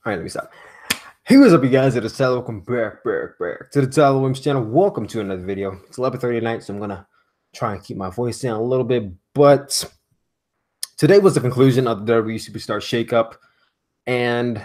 All right, let me stop. Hey, what's up, you guys? It's Tyler. Welcome back to the Tyler Williams channel. Welcome to another video. It's 11:30 at night, so I'm gonna try and keep my voice down a little bit. But today was the conclusion of the WWE Superstar Shakeup, and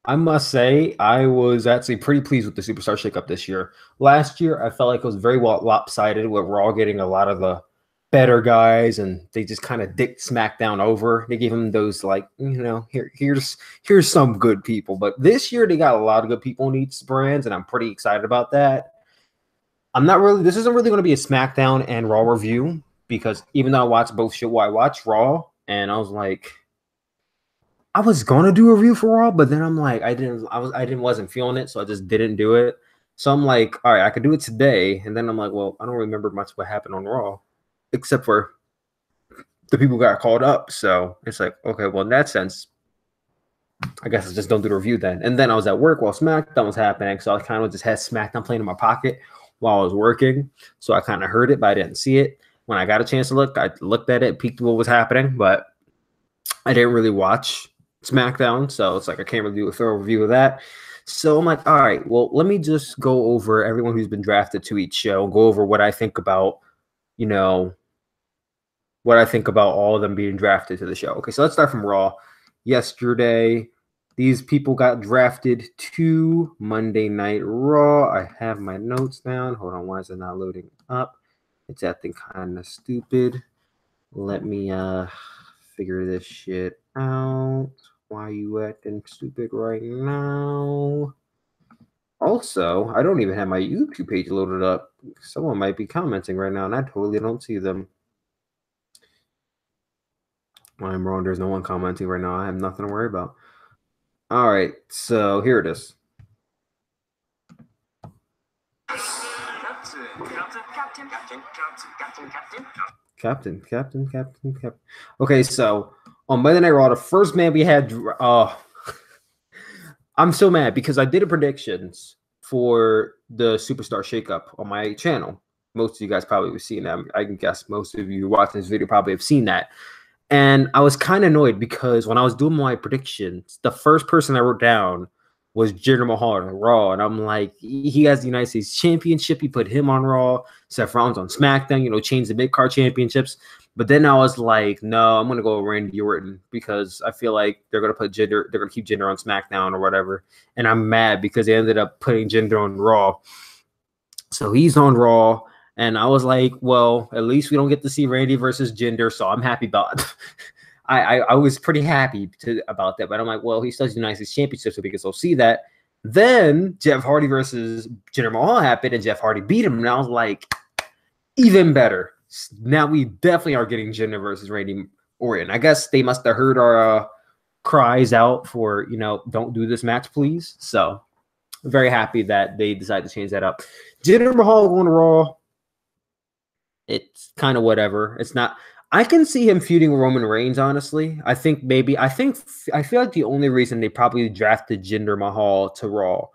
I must say I was actually pretty pleased with the Superstar Shakeup this year. Last year, I felt like it was very well lopsided, with Raw getting a lot of the better guys, and they just kind of dicked SmackDown over. They gave them those, like, here's some good people. But this year they got a lot of good people in each brands, and I'm pretty excited about that. This isn't really going to be a SmackDown and Raw review, because even though I watched both shows, I watched Raw and I was like, I was gonna do a review for Raw, but then I'm like, wasn't feeling it, so I just didn't do it. So I'm like, all right, I could do it today, and then I'm like, well, I don't remember much what happened on Raw, except for the people got called up. So it's like, okay, well, in that sense, I guess I just don't do the review then. And then I was at work while SmackDown was happening, so I kind of just had SmackDown playing in my pocket while I was working. So I kind of heard it, but I didn't see it. When I got a chance to look, I looked at it, peeked what was happening, but I didn't really watch SmackDown, so it's like I can't really do a thorough review of that. So I'm like, all right, well, let me just go over everyone who's been drafted to each show, go over what I think about, what I think about all of them being drafted to the show. Okay, so let's start from Raw. Yesterday, these people got drafted to Monday Night Raw. I have my notes down. Hold on, why is it not loading up? It's acting kind of stupid. Let me figure this shit out. Why are you acting stupid right now? Also, I don't even have my YouTube page loaded up. Someone might be commenting right now, and I totally don't see them. I'm wrong. There's no one commenting right now. I have nothing to worry about. All right, so here it is. Captain. Okay, so on Monday Night Raw, the first man we had. I'm so mad because I did a predictions for the Superstar Shakeup on my channel. Most of you guys probably have seen that. I can guess most of you watching this video probably have seen that. And I was kind of annoyed because when I was doing my predictions, the first person I wrote down was Jinder Mahal on Raw. And I'm like, he has the United States Championship. He put him on Raw. Seth Rollins on SmackDown, change the mid-card championships. But then I was like, no, I'm going to go with Randy Orton because I feel like they're going to put Jinder, they're going to keep Jinder on SmackDown or whatever. And I'm mad because they ended up putting Jinder on Raw. So he's on Raw. And I was like, well, at least we don't get to see Randy versus Jinder, so I'm happy about it. I was pretty happy about that. But I'm like, well, he still has the United States Championship, so we can still see that. Then Jeff Hardy versus Jinder Mahal happened, and Jeff Hardy beat him. And I was like, even better. Now we definitely are getting Jinder versus Randy Orton. I guess they must have heard our cries out for, don't do this match, please. So very happy that they decided to change that up. Jinder Mahal going to Raw. It's kind of whatever. It's not. I can see him feuding with Roman Reigns, honestly. I feel like the only reason they probably drafted Jinder Mahal to Raw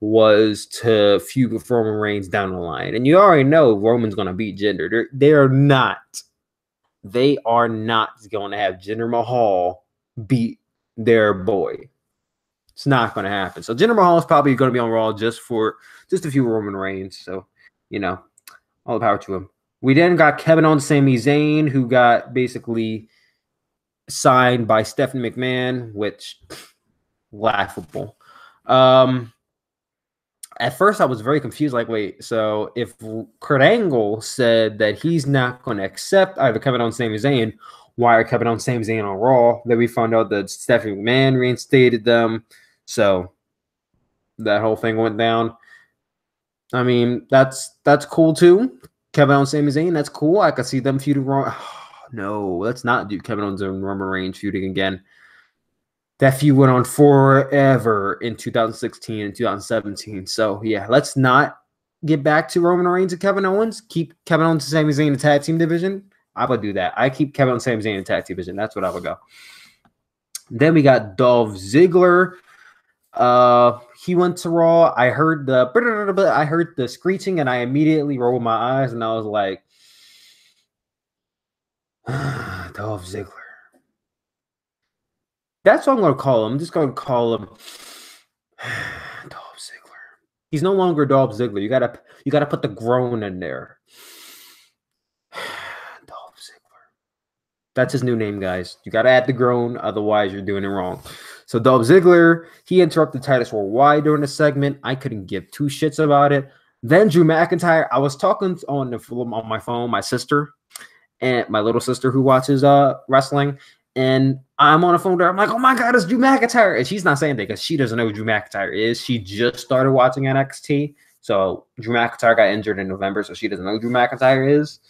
was to feud with Roman Reigns down the line. And you already know Roman's going to beat Jinder. They are not going to have Jinder Mahal beat their boy. It's not going to happen. So Jinder Mahal is probably going to be on Raw just a few Roman Reigns. So, all the power to him. We then got Kevin Owens, Sami Zayn, who got basically signed by Stephanie McMahon, which laughable. At first, I was very confused. Like, wait, so if Kurt Angle said that he's not going to accept either Kevin Owens, Sami Zayn, why are Kevin Owens, Sami Zayn on Raw? Then we found out that Stephanie McMahon reinstated them. So that whole thing went down. I mean, that's cool too. Kevin Owens, Sami Zayn, that's cool. I could see them feuding wrong. No, let's not do Kevin Owens and Roman Reigns feuding again. That feud went on forever in 2016 and 2017. So, yeah, let's not get back to Roman Reigns and Kevin Owens. Keep Kevin Owens and Sami Zayn in the tag team division. I would do that. I keep Kevin Owens and Sami Zayn in the tag team division. That's what I would go. Then we got Dolph Ziggler. He went to Raw. I heard the screeching, and I immediately rolled my eyes, and I was like, Dolph Ziggler. That's what I'm going to call him. I'm just going to call him Dolph Ziggler. He's no longer Dolph Ziggler. You gotta put the groan in there. Dolph Ziggler. That's his new name, guys. You gotta add the groan, otherwise you're doing it wrong. So Dolph Ziggler, he interrupted Titus Worldwide during the segment. I couldn't give two shits about it. Then Drew McIntyre. I was talking on my phone, my sister and my little sister who watches wrestling, and I'm on a phone there. I'm like, oh my god, it's Drew McIntyre, and she's not saying that because she doesn't know who Drew McIntyre is. She just started watching NXT, so Drew McIntyre got injured in November, so she doesn't know who Drew McIntyre is.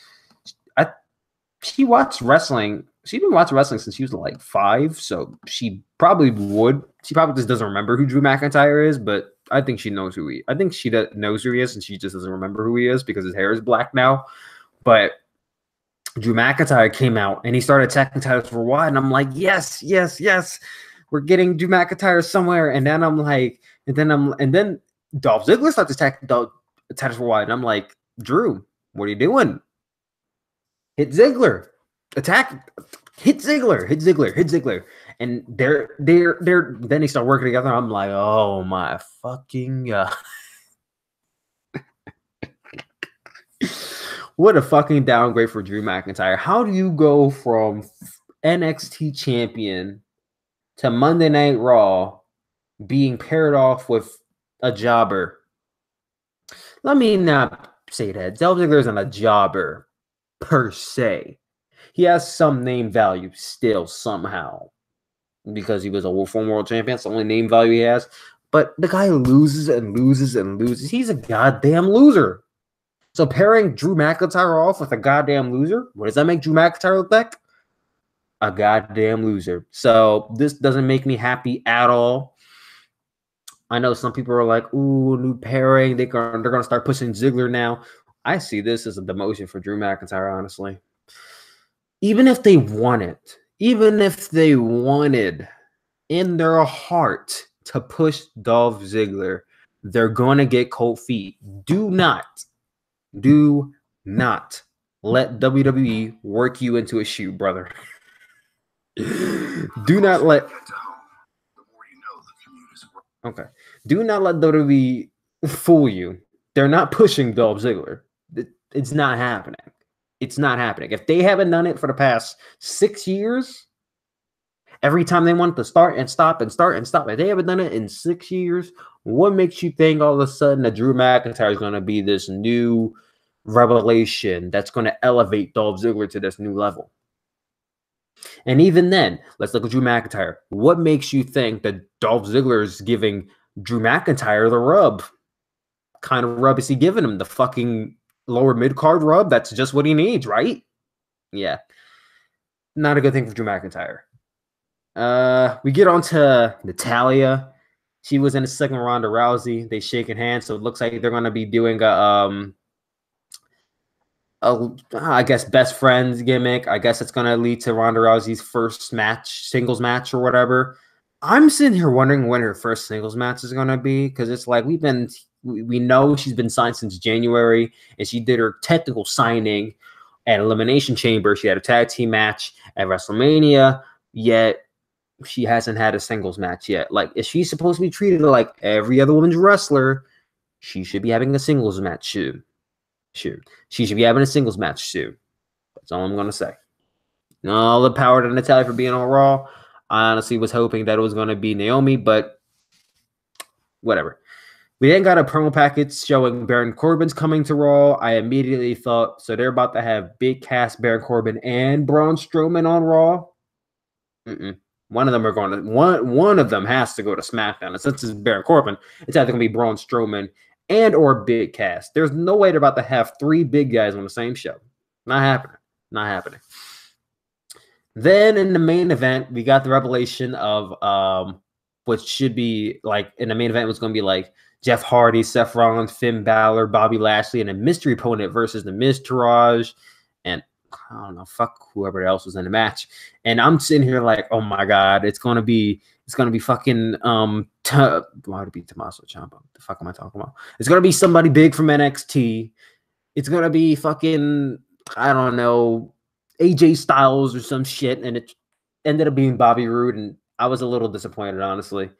She watched wrestling. She's been watching wrestling since she was like 5, so she probably would. She probably just doesn't remember who Drew McIntyre is, but I think she knows who he. I think she knows who he is, and she just doesn't remember who he is because his hair is black now. But Drew McIntyre came out and he started attacking Titus Worldwide, and I'm like, yes, yes, yes, we're getting Drew McIntyre somewhere. And then I'm like, and then Dolph Ziggler starts attacking Titus Worldwide, and I'm like, Drew, what are you doing? Hit Ziggler, attack, hit Ziggler, hit Ziggler, hit Ziggler, and they're then they start working together. I'm like, oh my fucking god. What a fucking downgrade for Drew McIntyre. How do you go from NXT champion to Monday Night Raw being paired off with a jobber? Let me not say that. Dolph Ziggler isn't a jobber per se. He has some name value still somehow because he was a former world champion. It's the only name value he has. But the guy loses and loses and loses. He's a goddamn loser. So pairing Drew McIntyre off with a goddamn loser, what does that make Drew McIntyre look like? A goddamn loser. So this doesn't make me happy at all. I know some people are like, ooh, new pairing. They're going to start pushing Ziggler now. I see this as a demotion for Drew McIntyre, honestly. Even if they wanted in their heart to push Dolph Ziggler, they're going to get cold feet. Do not let WWE work you into a shoe, brother. Do not let WWE fool you. They're not pushing Dolph Ziggler. It's not happening. It's not happening. If they haven't done it for the past 6 years, every time they want to start and stop and start and stop, if they haven't done it in 6 years, what makes you think all of a sudden that Drew McIntyre is going to be this new revelation that's going to elevate Dolph Ziggler to this new level? And even then, let's look at Drew McIntyre. What makes you think that Dolph Ziggler is giving Drew McIntyre the rub? Kind of rub is he giving him? The fucking lower mid-card rub? That's just what he needs, right? Yeah. Not a good thing for Drew McIntyre. We get on to Natalya. She was in the second Ronda Rousey. They shaking hands, so it looks like they're going to be doing I guess best friends gimmick. I guess it's going to lead to Ronda Rousey's first match, singles match or whatever. I'm sitting here wondering when her first singles match is going to be, because it's like we know she's been signed since January, and she did her technical signing at Elimination Chamber. She had a tag team match at WrestleMania, yet she hasn't had a singles match yet. Like, if she's supposed to be treated like every other women's wrestler, she should be having a singles match soon. Sure. She should be having a singles match soon. That's all I'm going to say. All the power to Natalya for being on Raw. I honestly was hoping that it was going to be Naomi, but whatever. We then got a promo package showing Baron Corbin's coming to Raw. I immediately thought, so they're about to have big cast Baron Corbin and Braun Strowman on Raw? One of them are going to one of them has to go to SmackDown. And since it's Baron Corbin, it's either going to be Braun Strowman and or big cast. There's no way they're about to have 3 big guys on the same show. Not happening. Not happening. Then in the main event, we got the revelation of what should be like in the main event was going to be like Jeff Hardy, Seth Rollins, Finn Balor, Bobby Lashley, and a mystery opponent versus the Miz Taraj, and I don't know, fuck whoever else was in the match. And I'm sitting here like, oh my god, it's gonna be fucking why would it be Tommaso Ciampa? The fuck am I talking about? It's gonna be somebody big from NXT. It's gonna be fucking, I don't know, AJ Styles or some shit, and it ended up being Bobby Roode, and I was a little disappointed, honestly.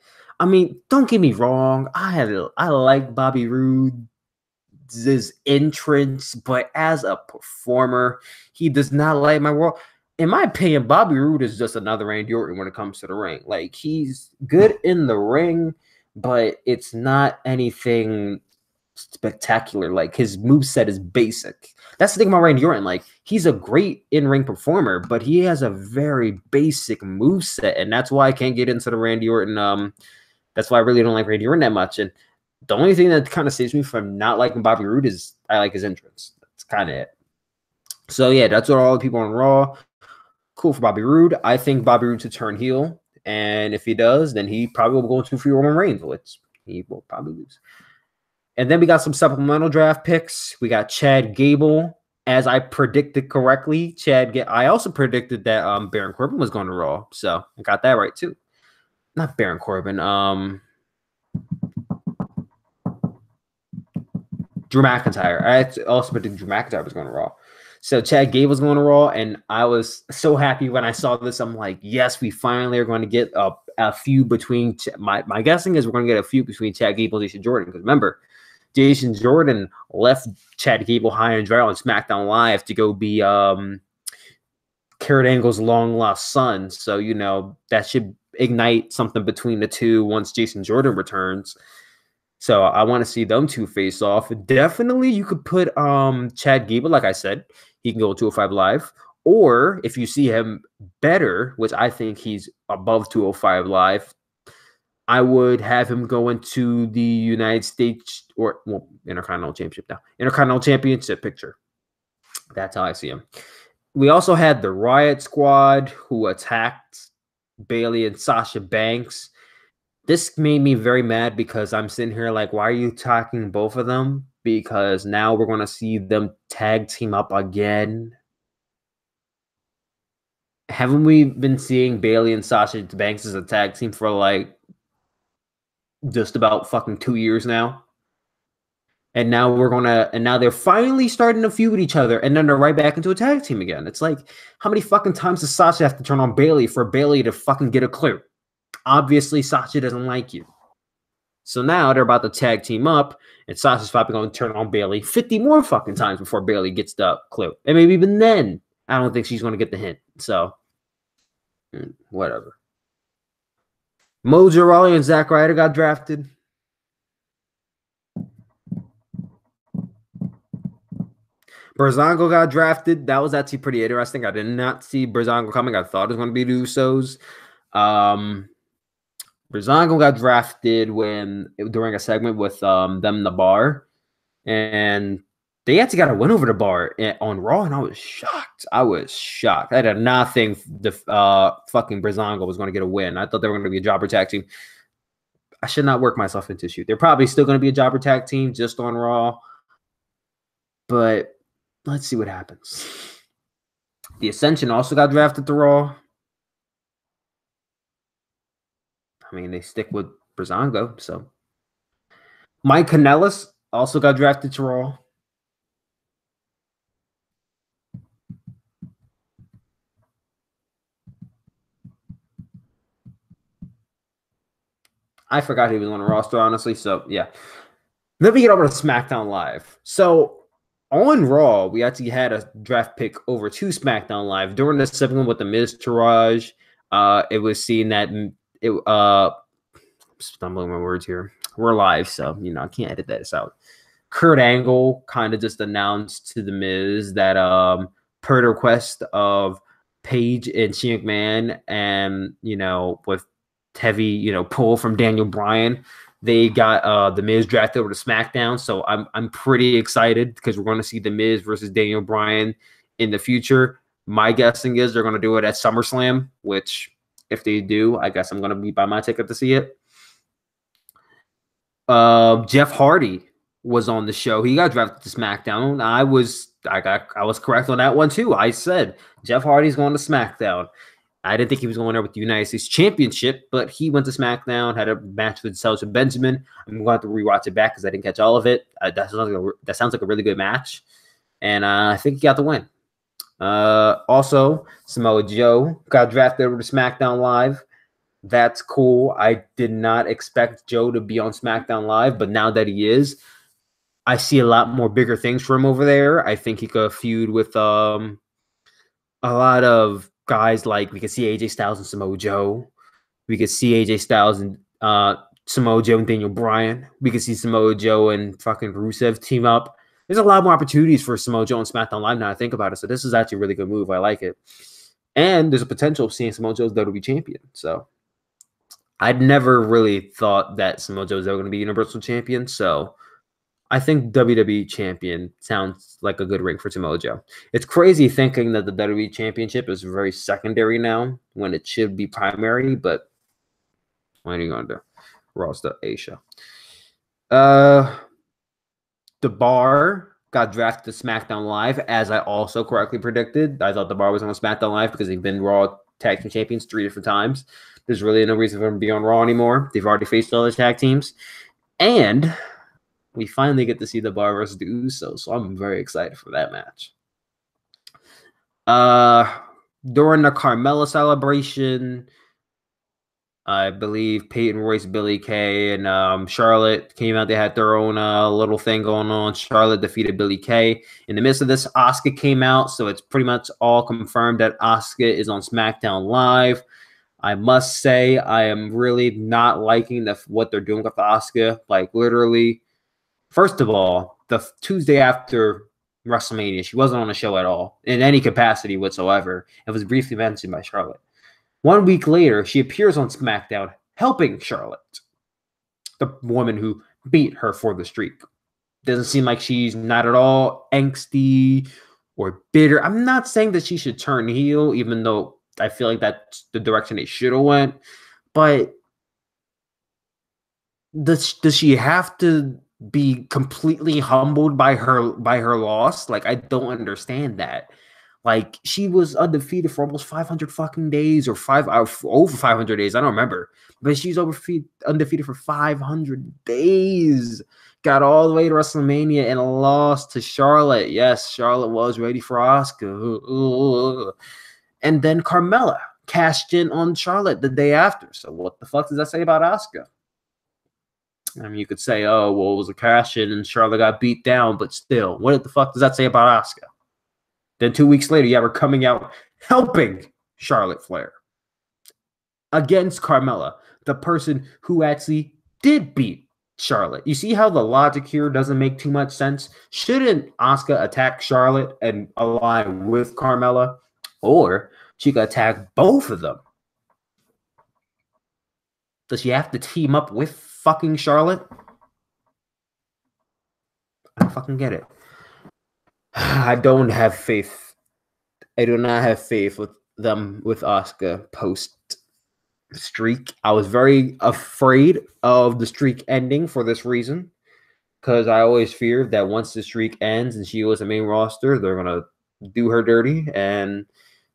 I mean, don't get me wrong. I like Bobby Roode's entrance, but as a performer, he does not light my world. In my opinion, Bobby Roode is just another Randy Orton when it comes to the ring. Like, he's good in the ring, but it's not anything spectacular. Like, his moveset is basic. That's the thing about Randy Orton. Like, he's a great in-ring performer, but he has a very basic moveset, and that's why I can't get into the Randy Orton. That's why I really don't like Randy Orton that much. And the only thing that kind of saves me from not liking Bobby Roode is I like his entrance. That's kind of it. So yeah, that's what all the people on Raw. Cool for Bobby Roode. I think Bobby Roode should turn heel, and if he does, then he probably will go into free Roman Reigns, which he will probably lose. And then we got some supplemental draft picks. We got Chad Gable, as I predicted correctly. I also predicted that Baron Corbin was going to Raw, so I got that right too. Not Baron Corbin. Drew McIntyre. I also predicted Drew McIntyre was going to Raw. So Chad Gable's going to Raw, and I was so happy when I saw this. I'm like, yes, we finally are going to get a feud between my guessing is we're going to get a feud between Chad Gable and Jason Jordan. Because remember, Jason Jordan left Chad Gable high and dry on SmackDown Live to go be Kurt Angle's long lost son. So, you know, that should ignite something between the two once Jason Jordan returns. So I want to see them two face off. Definitely you could put Chad Gable, like I said, he can go 205 Live. Or if you see him better, which I think he's above 205 Live, I would have him go into the United States or Intercontinental Championship now. Intercontinental Championship picture. That's how I see him. We also had the Riot Squad who attacked Bayley and Sasha Banks. This made me very mad because I'm sitting here like, why are you attacking both of them? Because now we're going to see them tag team up again. Haven't we been seeing Bayley and Sasha Banks as a tag team for like just about fucking 2 years now? And now they're finally starting to feud with each other, and then they're right back into a tag team again. It's like, how many fucking times does Sasha have to turn on Bayley for Bayley to fucking get a clue? Obviously, Sasha doesn't like you. So now they're about to tag team up, and Sasha's probably going to turn on Bayley 50 more fucking times before Bayley gets the clue. And maybe even then, I don't think she's going to get the hint. So, whatever. Mojo Rawley and Zack Ryder got drafted. Breezango got drafted. That was actually pretty interesting. I did not see Breezango coming. I thought it was going to be the Usos. Breezango got drafted during a segment with them in the bar, and they actually got a win over the bar on Raw, and I was shocked. I did not think the fucking Breezango was going to get a win. I thought they were going to be a jobber tag team. I should not work myself into shoot. They're probably still going to be a jobber tag team just on Raw, but let's see what happens. The Ascension also got drafted to Raw. I mean, they stick with Breezango, so. Mike Kanellis also got drafted to Raw. I forgot he was on the roster, honestly, so yeah. Then we get over to SmackDown Live. So on Raw, we actually had a draft pick over to SmackDown Live. During the segment with the Miz Taraj, it was seen that stumbling my words here. We're live, so I can't edit this out. Kurt Angle kind of just announced to the Miz that per the request of Paige and Shane McMahon, and with heavy pull from Daniel Bryan, they got the Miz drafted over to SmackDown. So I'm pretty excited because we're going to see the Miz versus Daniel Bryan in the future. My guessing is they're going to do it at SummerSlam, which if they do, I guess I'm going to buy my ticket to see it. Jeff Hardy was on the show. He got drafted to SmackDown. I was correct on that one too. I said Jeff Hardy's going to SmackDown. I didn't think he was going there with the United States Championship, but he went to SmackDown, had a match with Shelton Benjamin. I'm going to have to rewatch it back because I didn't catch all of it. That sounds like a really good match, and I think he got the win. Also, Samoa Joe got drafted over to SmackDown Live. That's cool. I did not expect Joe to be on SmackDown Live, but now that he is, I see a lot more bigger things for him over there. I think he could feud with a lot of guys, like we could see AJ Styles and Samoa Joe. We could see AJ Styles and Samoa Joe and Daniel Bryan. We could see Samoa Joe and fucking Rusev team up. There's a lot more opportunities for Samoa Joe on SmackDown Live now I think about it. So this is actually a really good move. I like it. And there's a potential of seeing Samoa Joe's WWE champion. So I'd never really thought that Samoa Joe was ever going to be Universal Champion. So I think WWE Champion sounds like a good ring for Samoa Joe. It's crazy thinking that the WWE Championship is very secondary now when it should be primary, but what are you going to do? Raw's the Asia. The Bar got drafted to SmackDown Live, as I also correctly predicted. I thought the Bar was on SmackDown Live because they've been Raw Tag Team Champions 3 different times. There's really no reason for them to be on Raw anymore. They've already faced all the tag teams. And we finally get to see the Bar versus the Usos, so I'm very excited for that match. During the Carmella celebration, I believe Peyton Royce, Billie Kay, and Charlotte came out. They had their own little thing going on. Charlotte defeated Billie Kay. In the midst of this, Asuka came out, so it's pretty much all confirmed that Asuka is on SmackDown Live. I must say, I am really not liking what they're doing with Asuka. Like, literally, first of all, the Tuesday after WrestleMania, she wasn't on the show at all in any capacity whatsoever. It was briefly mentioned by Charlotte. 1 week later, she appears on SmackDown helping Charlotte, the woman who beat her for the streak. Doesn't seem like she's not at all angsty or bitter. I'm not saying that she should turn heel, even though I feel like that's the direction they should have went. But does she have to be completely humbled by her loss? Like, I don't understand that. Like, she was undefeated for almost 500 fucking days, or over 500 days. I don't remember, but she's undefeated for 500 days. Got all the way to WrestleMania and lost to Charlotte. Yes, Charlotte was ready for Asuka. And then Carmella cashed in on Charlotte the day after. So what the fuck does that say about Asuka? I mean, you could say, oh, well, it was a cash in and Charlotte got beat down, but still, what the fuck does that say about Asuka? Then 2 weeks later, you have her coming out helping Charlotte Flair against Carmella, the person who actually did beat Charlotte. You see how the logic here doesn't make too much sense? Shouldn't Asuka attack Charlotte and align with Carmella? Or she could attack both of them. Does she have to team up with fucking Charlotte? I don't fucking get it. I don't have faith. I do not have faith with Asuka post streak. I was very afraid of the streak ending for this reason, because I always feared that once the streak ends and she was a main roster, they're gonna do her dirty, and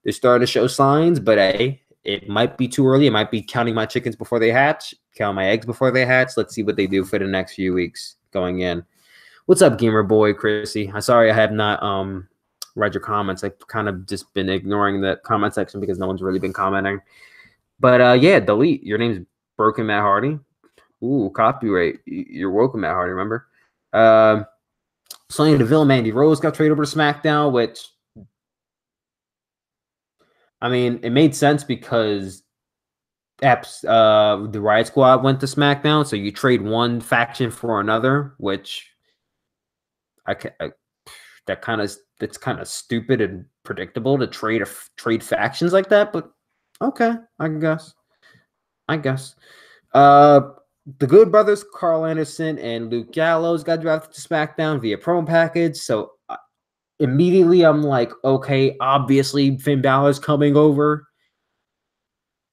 they're starting to show signs. But hey, it might be too early. It might be counting my chickens before they hatch, count my eggs before they hatch. Let's see what they do for the next few weeks going in. What's up, gamer boy, Chrissy? I'm sorry I have not read your comments. I've kind of just been ignoring the comment section because no one's really been commenting. But yeah, delete. Your name's Broken Matt Hardy. Ooh, copyright. You're welcome, Matt Hardy, remember? Sonya Deville, Mandy Rose got traded over to SmackDown, which, I mean, it made sense because the Riot Squad went to SmackDown, so you trade one faction for another, which that's kind of stupid and predictable to trade factions like that, but okay, I guess. The Good Brothers, Carl Anderson and Luke Gallows, got drafted to SmackDown via promo package, so immediately I'm like, okay, obviously Finn Balor's coming over.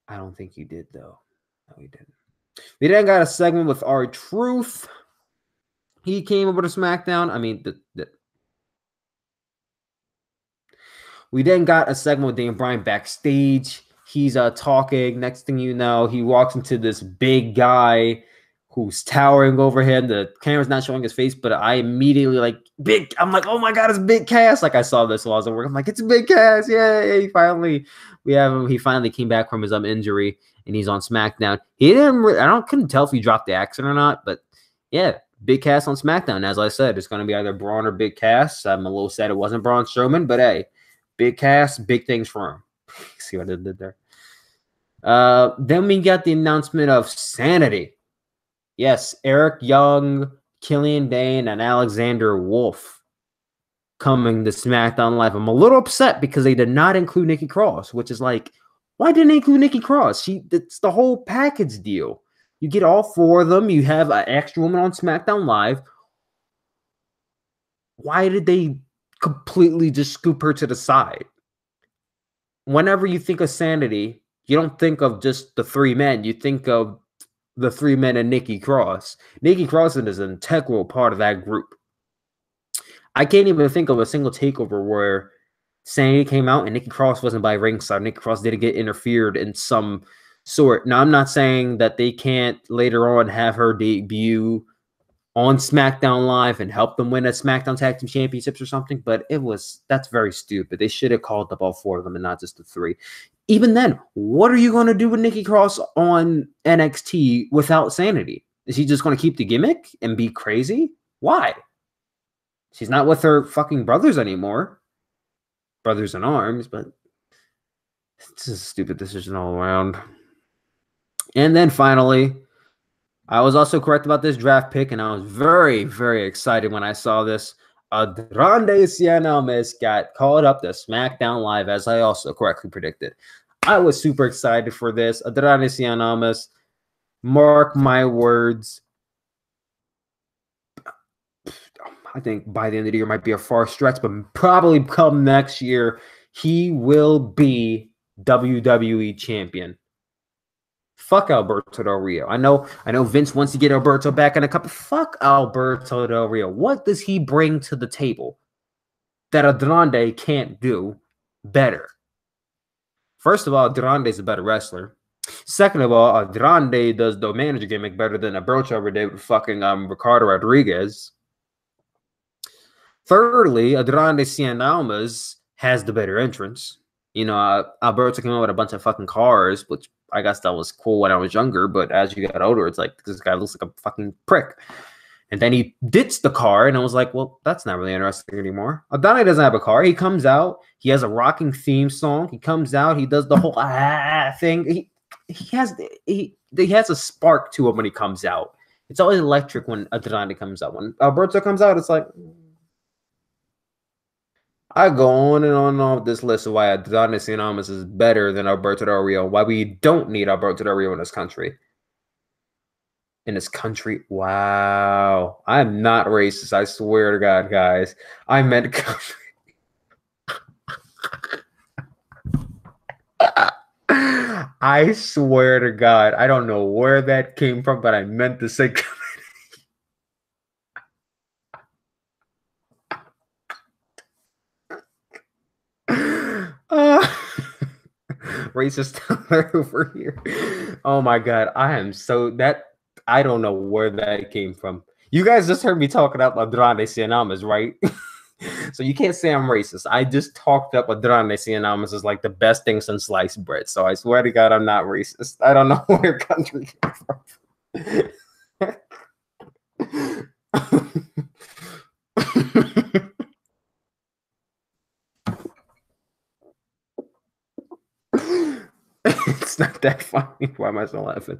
I don't think he did, though. No, he didn't. We then got a segment with R-Truth. He came over to SmackDown. I mean, we then got a segment with Daniel Bryan backstage. He's talking. Next thing you know, he walks into this big guy who's towering over him. The camera's not showing his face, but I immediately I'm like, oh my god, it's Big Cass. Like, I saw this while I was at work. I'm like, it's Big Cass. Yay! He finally came back from his injury, and he's on SmackDown. He didn't. Couldn't tell if he dropped the accent or not, but yeah, Big Cass on SmackDown. As I said, it's going to be either Braun or Big Cass. I'm a little sad it wasn't Braun Strowman, but hey, Big Cass, big things for him. See what I did there? Then we got the announcement of Sanity. Yes, Eric Young, Killian Dane, and Alexander Wolf coming to SmackDown Live. I'm a little upset because they did not include Nikki Cross, which is like, why didn't they include Nikki Cross? It's the whole package deal. You get all four of them. You have an extra woman on SmackDown Live. Why did they completely just scoop her to the side? Whenever you think of Sanity, you don't think of just the three men. You think of the three men and Nikki Cross. Nikki Cross is an integral part of that group. I can't even think of a single takeover where Sanity came out and Nikki Cross wasn't by ringside. Nikki Cross didn't get interfered in some sort. Now, I'm not saying that they can't later on have her debut on SmackDown Live and help them win a SmackDown Tag Team Championships or something, but that's very stupid. They should have called up all four of them and not just the three. Even then, what are you going to do with Nikki Cross on NXT without Sanity? Is he just going to keep the gimmick and be crazy? Why? She's not with her fucking brothers anymore. Brothers in arms, but this is a stupid decision all around. And then finally, I was also correct about this draft pick, and I was very, very excited when I saw this. Andrade Cien Almas got called up to SmackDown Live, as I also correctly predicted. I was super excited for this. Andrade Cien Almas, mark my words, I think by the end of the year might be a far stretch, but probably come next year, he will be WWE champion. Fuck Alberto Del Rio. I know Vince wants to get Alberto back in a couple. Fuck Alberto Del Rio. What does he bring to the table that Andrade can't do better? First of all, Andrade's a better wrestler. Second of all, Andrade does the manager gimmick better than Alberto ever did with fucking Ricardo Rodriguez. Thirdly, Andrade Cien Almas has the better entrance. You know, Alberto came out with a bunch of fucking cars, which I guess that was cool when I was younger, but as you got older, it's like, this guy looks like a fucking prick. And then he ditched the car, and I was like, well, that's not really interesting anymore. Andrade doesn't have a car. He comes out. He has a rocking theme song. He comes out. He does the whole thing. He has a spark to him when he comes out. It's always electric when Andrade comes out. When Alberto comes out, it's like... I go on and on this list of why Andrade Cien Almas is better than Alberto Del Rio. Why we don't need Alberto Del Rio in this country. Wow. I'm not racist. I swear to God, guys. I meant country. I swear to God. I don't know where that came from, but I meant to say country. Racist over here. Oh my God. I don't know where that came from. You guys just heard me talking up Andrade Cien Almas, right? So you can't say I'm racist. I just talked up Andrade Cien Almas as like the best thing since sliced bread. So I swear to God, I'm not racist. I don't know where country came from. It's not that funny. Why am I still laughing?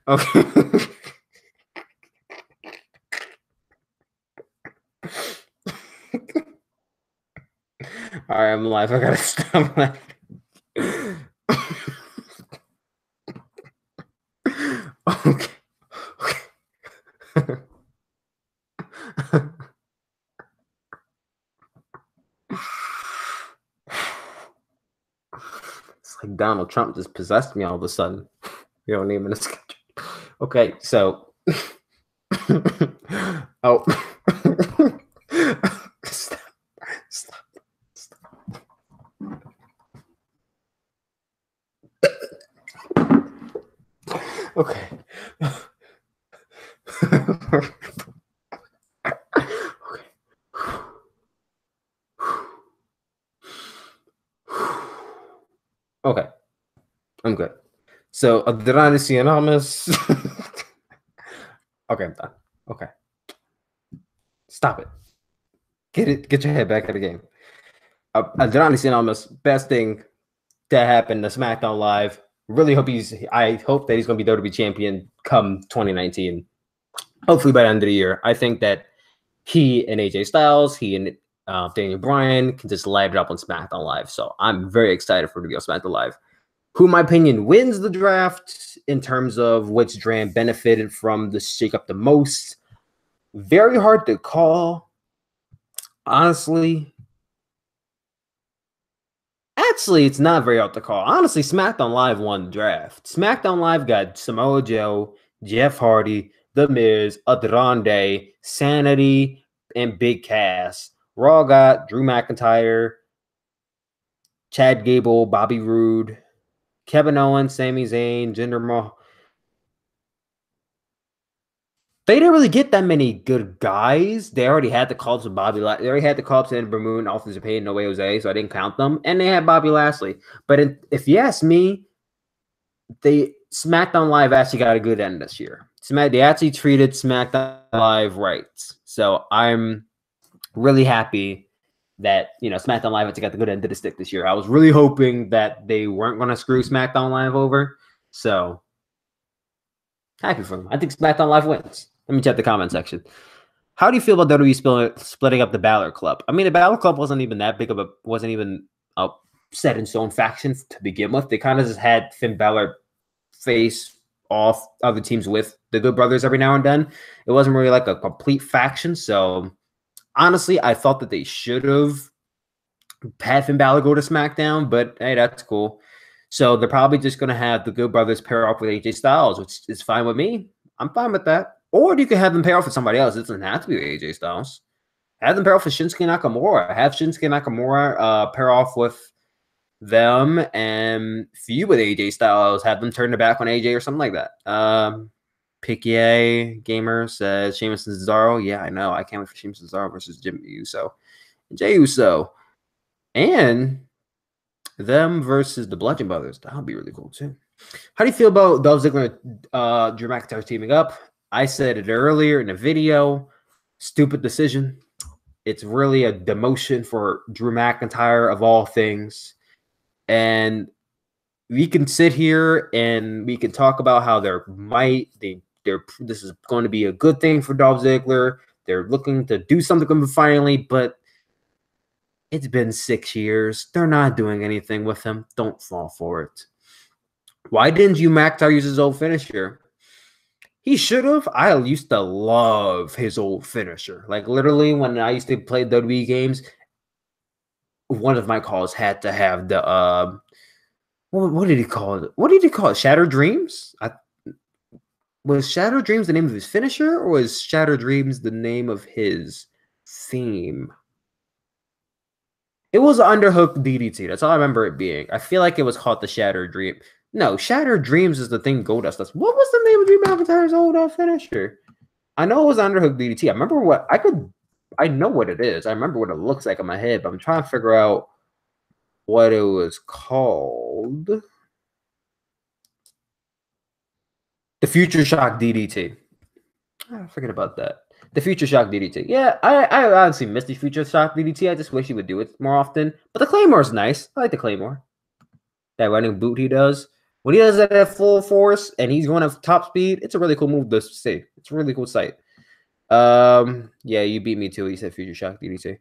Okay. All right, I'm live. I gotta stop laughing. Okay. It's like Donald Trump just possessed me all of a sudden. You don't name in this country. Okay, so oh stop. Okay. Okay. I'm good. So Adranisi Anonymous. Okay, I'm done. Okay. Stop it. Get your head back in the game. Adranisi Anonymous, best thing that happened to SmackDown Live. I hope that he's gonna be WWE champion come 2019. Hopefully by the end of the year. I think that he and AJ Styles, he and Daniel Bryan can just light it up on SmackDown Live. So I'm very excited for it to be on SmackDown Live. Who, in my opinion, wins the draft in terms of which brand benefited from the shakeup the most? Very hard to call. Honestly, actually, it's not very hard to call. Honestly, SmackDown Live won the draft. SmackDown Live got Samoa Joe, Jeff Hardy, The Miz, Andrade, Sanity, and Big Cass. Raw got Drew McIntyre, Chad Gable, Bobby Roode, Kevin Owens, Sami Zayn, Jinder Mahal. They didn't really get that many good guys. They already had the call-ups of Bobby. They already had the call-ups in Ember Moon, Austin Japan, No Way Jose, so I didn't count them. And they had Bobby Lashley. But if you ask me, they SmackDown Live actually got a good end this year. They actually treated SmackDown Live right. So I'm really happy that SmackDown Live actually got the good end of the stick this year. I was really hoping that they weren't going to screw SmackDown Live over. So happy for them. I think SmackDown Live wins. Let me check the comment section. How do you feel about WWE splitting up the Balor Club? I mean, the Balor Club wasn't even that big of wasn't even a set in stone faction to begin with. They kind of just had Finn Balor face off other teams with the Good Brothers every now and then. It wasn't really like a complete faction. So honestly, I thought that they should have had Finn Balor go to SmackDown, but hey, that's cool. So they're probably just going to have the Good Brothers pair off with AJ Styles, which is fine with me. I'm fine with that. Or you could have them pair off with somebody else. It doesn't have to be AJ Styles. Have them pair off with Shinsuke Nakamura. Have Shinsuke Nakamura pair off with them and feud with AJ Styles. Have them turn their back on AJ or something like that. Piquet Gamer says Sheamus and Cesaro. Yeah, I know. I can't wait for Sheamus and Cesaro versus Jimmy Uso and Jey Uso. And them versus the Bludgeon Brothers. That would be really cool too. How do you feel about Dolph Ziggler and Drew McIntyre teaming up? I said it earlier in the video. Stupid decision. It's really a demotion for Drew McIntyre of all things. And we can sit here and we can talk about how this is going to be a good thing for Dolph Ziggler. They're looking to do something with him finally, but it's been 6 years. They're not doing anything with him. Don't fall for it. Why didn't Drew McIntyre use his old finisher? He should have. I used to love his old finisher. Like literally when I used to play WWE games, one of my calls had to have the what did he call it? What did he call it? Shattered Dreams? Was Shattered Dreams the name of his finisher, or was Shattered Dreams the name of his theme? It was Underhook DDT. That's all I remember it being. I feel like it was called the Shattered Dream. No, Shattered Dreams is the thing Goldust does. What was the name of Drew McIntyre's old finisher? I know it was Underhook DDT. I remember I know what it is. I remember what it looks like in my head, but I'm trying to figure out what it was called. The Future Shock DDT. I forget about that. The Future Shock DDT. Yeah, I honestly miss the Future Shock DDT. I just wish he would do it more often. But the Claymore's nice. I like the Claymore. That running boot he does. When he does that at full force and he's going at top speed, it's a really cool move to see. It's a really cool sight. Yeah, you beat me too. He said Future Shock DDT.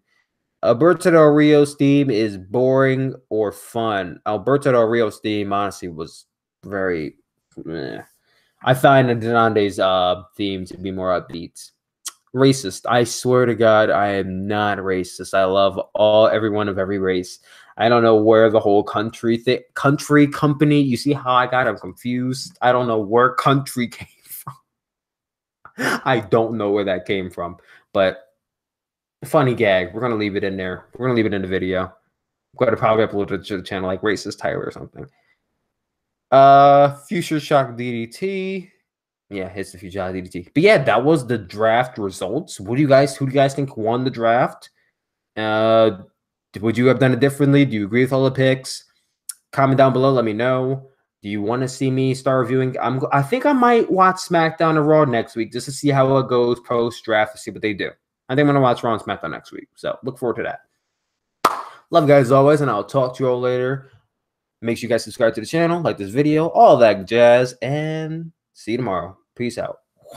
Alberto Del Rio's theme is boring or fun. Alberto Del Rio's theme, honestly, was very... I find Andrade's theme to be more upbeat. Racist. I swear to God, I am not racist. I love everyone of every race. I don't know where the whole country company. You see how I got? I'm confused. I don't know where country came from. I don't know where that came from. But funny gag. We're gonna leave it in there. We're gonna leave it in the video. I'm gonna probably upload it to the channel like Racist Tyler or something. Future Shock DDT. Yeah, it's the Future Shock DDT. But yeah, that was the draft results. Who do you guys think won the draft? Would you have done it differently? Do you agree with all the picks? Comment down below. Let me know. Do you want to see me start reviewing? I think I might watch SmackDown and Raw next week just to see how it goes post draft to see what they do. I think I'm gonna watch Raw and SmackDown next week. So look forward to that. Love you guys as always, and I'll talk to you all later. Make sure you guys subscribe to the channel, like this video, all that jazz, and see you tomorrow. Peace out.